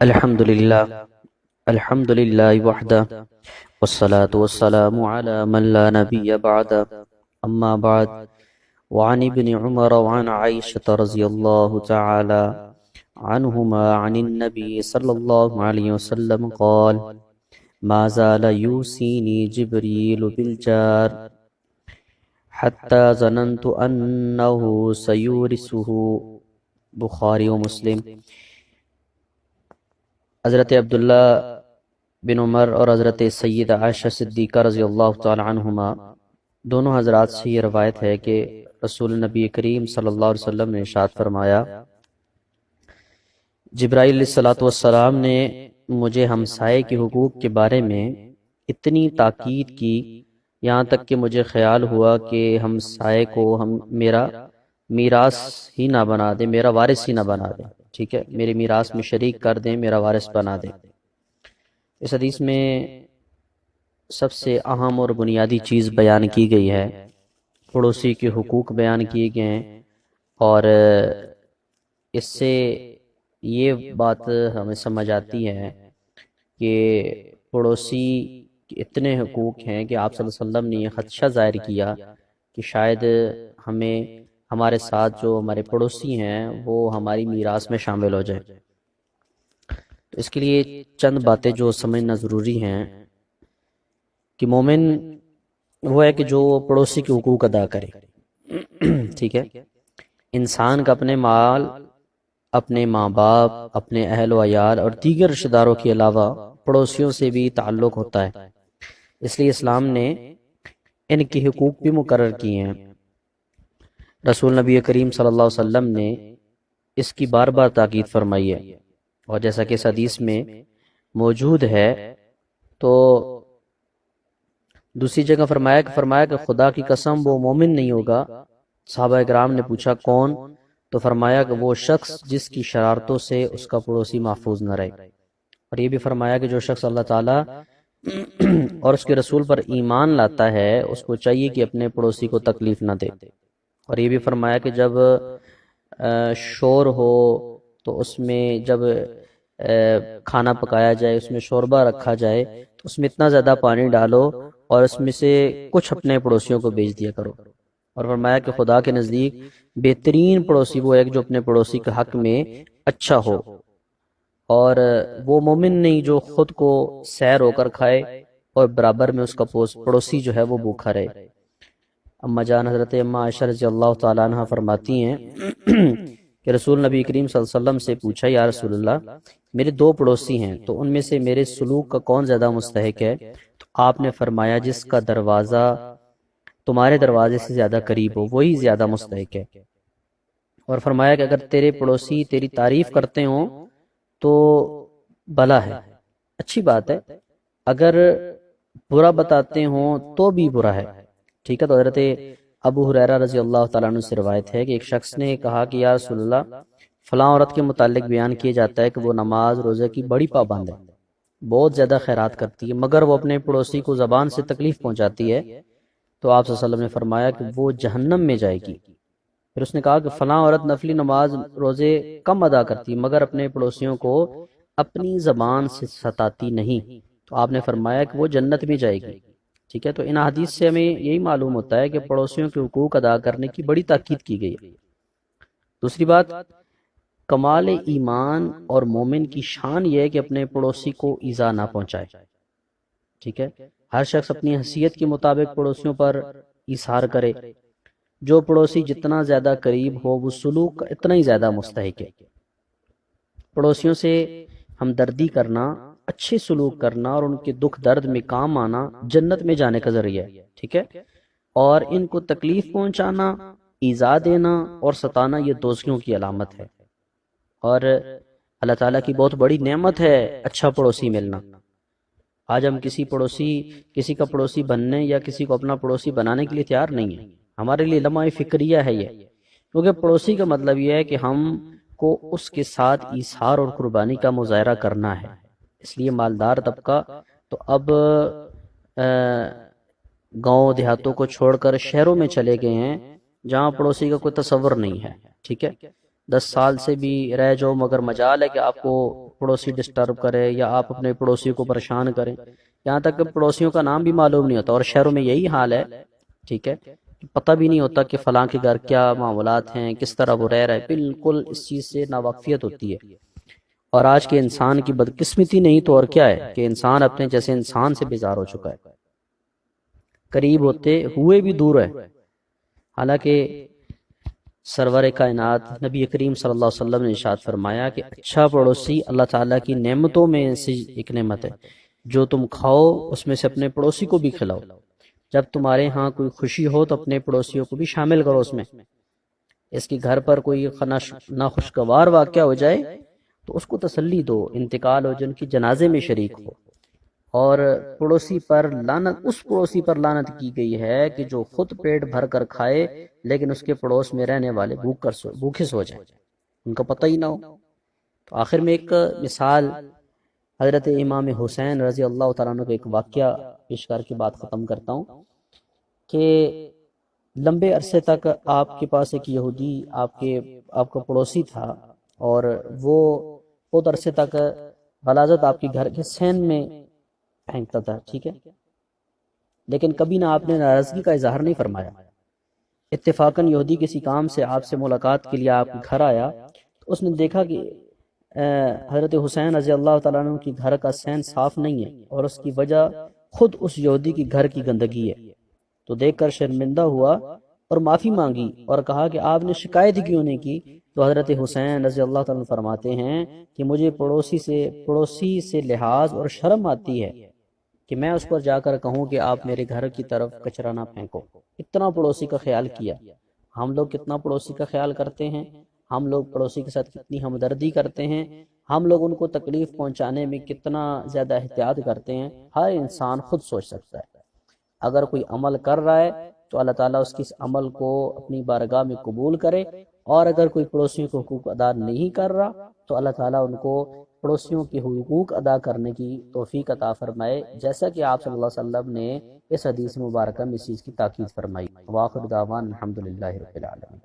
الحمد للہ وحدہ والصلاة والسلام على من لا نبی بعد اما بعد وعن ابن عمر وعن عائشة رضی اللہ تعالی عنہما عن النبی صلی اللہ علیہ وسلم قال ما زال یوسینی جبریل بالجار حتی ظننت انه سیورثه بخاری و مسلم۔ حضرت عبداللہ بن عمر اور حضرت سیدہ عائشہ صدیقہ رضی اللہ تعالی عنہما دونوں حضرات سے یہ روایت ہے کہ رسول نبی کریم صلی اللہ علیہ وسلم نے ارشاد فرمایا، جبرائیل علیہ الصلوۃ والسلام نے مجھے ہمسائے کے حقوق کے بارے میں اتنی تاکید کی، یہاں تک کہ مجھے خیال ہوا کہ ہمسائے کو میرا میراث ہی نہ بنا دے، میرا وارث ہی نہ بنا دے، ٹھیک ہے، میرے میراث میں شریک کر دیں، میرا وارث بنا دیں۔ اس حدیث میں سب سے اہم اور بنیادی چیز بیان کی گئی ہے، پڑوسی کے حقوق بیان کیے گئے ہیں، اور اس سے یہ بات ہمیں سمجھ آتی ہے کہ پڑوسی کے اتنے حقوق ہیں کہ آپ صلی اللہ علیہ وسلم نے یہ خدشہ ظاہر کیا کہ شاید ہمارے ساتھ جو ہمارے پڑوسی ہیں وہ ہماری میراث میں شامل ہو جائے۔ تو اس کے لیے چند باتیں جو سمجھنا ضروری ہیں کہ مومن وہ ہے کہ جو پڑوسی کے حقوق ادا کرے، ٹھیک ہے۔ انسان کا اپنے مال، اپنے ماں باپ، اپنے اہل و عیال اور دیگر رشتہ داروں کے علاوہ پڑوسیوں سے بھی تعلق ہوتا ہے، اس لیے اسلام نے ان کے حقوق بھی مقرر کیے ہیں۔ رسول نبی کریم صلی اللہ علیہ وسلم نے اس کی بار بار تاکید فرمائی ہے، اور جیسا کہ اس حدیث میں موجود ہے تو دوسری جگہ فرمایا کہ خدا کی قسم وہ مومن نہیں ہوگا۔ صحابہ اکرام نے پوچھا کون؟ تو فرمایا کہ وہ شخص جس کی شرارتوں سے اس کا پڑوسی محفوظ نہ رہے، اور یہ بھی فرمایا کہ جو شخص اللہ تعالیٰ اور اس کے رسول پر ایمان لاتا ہے اس کو چاہیے کہ اپنے پڑوسی کو تکلیف نہ دے، اور یہ بھی فرمایا کہ جب شور ہو تو اس میں جب کھانا پکایا جائے، اس میں شوربہ رکھا جائے تو اس میں اتنا زیادہ پانی ڈالو اور اس میں سے کچھ اپنے پڑوسیوں کو بیچ دیا کرو، اور فرمایا کہ خدا کے نزدیک بہترین پڑوسی وہ ہے جو اپنے پڑوسی کے حق میں اچھا ہو، اور وہ مومن نہیں جو خود کو سیر ہو کر کھائے اور برابر میں اس کا پڑوسی جو ہے وہ بھوکا رہے۔ اما جان حضرت اما عائشہ رضی اللہ تعالیٰ عنہ فرماتی ہیں کہ رسول نبی کریم صلی اللہ علیہ وسلم سے پوچھا، یا رسول اللہ میرے دو پڑوسی ہیں تو ان میں سے میرے سلوک کا کون زیادہ مستحق ہے؟ تو آپ نے فرمایا جس کا دروازہ تمہارے دروازے سے زیادہ قریب ہو وہی زیادہ مستحق ہے، اور فرمایا کہ اگر تیرے پڑوسی تیری تعریف کرتے ہوں تو بھلا ہے، اچھی بات ہے، اگر برا بتاتے ہوں تو بھی برا ہے، ٹھیک ہے۔ تو حضرت ابو ہریرہ رضی اللہ تعالیٰ عنہ سے روایت ہے کہ ایک شخص نے کہا کہ یا رسول اللہ فلاں عورت کے متعلق بیان کیا جاتا ہے کہ وہ نماز روزے کی بڑی پابند ہے، بہت زیادہ خیرات کرتی ہے، مگر وہ اپنے پڑوسی کو زبان سے تکلیف پہنچاتی ہے۔ تو آپ صلی اللہ علیہ وسلم نے فرمایا کہ وہ جہنم میں جائے گی۔ پھر اس نے کہا کہ فلاں عورت نفلی نماز روزے کم ادا کرتی مگر اپنے پڑوسیوں کو اپنی زبان سے ستاتی نہیں، تو آپ نے فرمایا کہ وہ جنت میں جائے گی، ٹھیک ہے۔ تو ان حدیث سے ہمیں یہی معلوم ہوتا ہے کہ پڑوسیوں کے حقوق ادا کرنے کی بڑی تاکید کی گئی ہے۔ دوسری بات، کمال ایمان اور مومن کی شان یہ ہے کہ اپنے پڑوسی کو ایذا نہ پہنچائے، ٹھیک ہے۔ ہر شخص اپنی حیثیت کے مطابق پڑوسیوں پر ایثار کرے، جو پڑوسی جتنا زیادہ قریب ہو وہ سلوک کا اتنا ہی زیادہ مستحق ہے۔ پڑوسیوں سے ہمدردی کرنا، اچھے سلوک کرنا اور ان کے دکھ درد میں کام آنا جنت میں جانے کا ذریعہ ہے، ٹھیک ہے، اور ان کو تکلیف پہنچانا، ایذا دینا اور ستانا یہ دوزخیوں کی علامت ہے، اور اللہ تعالیٰ کی بہت بڑی نعمت ہے اچھا پڑوسی ملنا۔ آج ہم کسی کا پڑوسی بننے یا کسی کو اپنا پڑوسی بنانے کے لیے تیار نہیں ہے، ہمارے لیے لمحہ فکریہ ہے یہ، کیونکہ پڑوسی کا مطلب یہ ہے کہ ہم کو اس کے ساتھ ایثار اور قربانی کا مظاہرہ کرنا ہے۔ اس لیے مالدار طبقہ تو اب گاؤں دیہاتوں کو چھوڑ کر شہروں میں چلے گئے ہیں جہاں پڑوسی کا کوئی تصور نہیں ہے، ٹھیک ہے۔ 10 سال سے بھی رہ جاؤ مگر مجال ہے کہ آپ کو پڑوسی ڈسٹرب کرے یا آپ اپنے پڑوسی کو پریشان کریں، یہاں تک کہ پڑوسیوں کا نام بھی معلوم نہیں ہوتا، اور شہروں میں یہی حال ہے، ٹھیک ہے، پتہ بھی نہیں ہوتا کہ فلاں کے گھر کیا معاملات ہیں، کس طرح وہ رہ رہا ہے، بالکل اس چیز سے ناواقفیت ہوتی ہے۔ اور آج کے انسان کی بدقسمتی نہیں تو اور کیا ہے کہ انسان اپنے جیسے انسان سے بیزار ہو چکا ہے، قریب ہوتے ہوئے بھی دور ہے۔ حالانکہ سرور کائنات نبی کریم صلی اللہ علیہ وسلم نے ارشاد فرمایا کہ اچھا پڑوسی اللہ تعالیٰ کی نعمتوں میں سے ایک نعمت ہے، جو تم کھاؤ اس میں سے اپنے پڑوسی کو بھی کھلاؤ، جب تمہارے ہاں کوئی خوشی ہو تو اپنے پڑوسیوں کو بھی شامل کرو اس میں، اس کے گھر پر کوئی ناخوشگوار واقعہ ہو جائے تو اس کو تسلی دو، انتقال ہو جن کی جنازے میں شریک ہو۔ اور پڑوسی پر لعنت، اس پڑوسی پر لعنت کی گئی ہے کہ جو خود پیٹ بھر کر کھائے لیکن اس کے پڑوس میں رہنے والے بھوکے سو جائیں، ان کا پتہ ہی نہ ہو۔ تو آخر میں ایک مثال حضرت امام حسین رضی اللہ تعالیٰ عنہ کا ایک واقعہ پیش کر کے بات ختم کرتا ہوں کہ لمبے عرصے تک آپ کے پاس ایک یہودی آپ کا پڑوسی تھا، اور وہ بہت عرصے تک غلاظت آپ کے گھر کے سین میں پھینکتا تھا، ٹھیک ہے، لیکن کبھی نہ آپ نے ناراضگی کا اظہار نہیں فرمایا۔ اتفاقاً یہودی کسی کام سے آپ سے ملاقات کے لیے آپ کے گھر آیا تو اس نے دیکھا کہ حضرت حسین رضی اللہ تعالیٰ عنہ کی گھر کا سین صاف نہیں ہے، اور اس کی وجہ خود اس یہودی کی گھر کی گندگی ہے۔ تو دیکھ کر شرمندہ ہوا اور معافی مانگی اور کہا کہ آپ نے شکایت ہی کیوں نہیں کی؟ تو حضرت حسین رضی اللہ تعالیٰ عنہ فرماتے ہیں کہ مجھے پڑوسی سے لحاظ اور شرم آتی ہے کہ میں اس پر جا کر کہوں کہ آپ میرے گھر کی طرف کچرا نہ پھینکو۔ اتنا پڑوسی کا خیال کیا۔ ہم لوگ کتنا پڑوسی کا خیال کرتے ہیں، ہم لوگ پڑوسی کے ساتھ کتنی ہمدردی کرتے ہیں، ہم لوگ ان کو تکلیف پہنچانے میں کتنا زیادہ احتیاط کرتے ہیں، ہر انسان خود سوچ سکتا ہے۔ اگر کوئی عمل کر رہا ہے تو اللہ تعالیٰ اس کی اس عمل کو اپنی بارگاہ میں قبول کرے، اور اگر کوئی پڑوسیوں کو حقوق ادا نہیں کر رہا تو اللہ تعالیٰ ان کو پڑوسیوں کے حقوق ادا کرنے کی توفیق عطا فرمائے، جیسا کہ آپ صلی اللہ علیہ وسلم نے اس حدیث مبارکہ میں اس چیز کی تاکید فرمائی۔ وآخر دعوانا الحمدللہ رب العالمین۔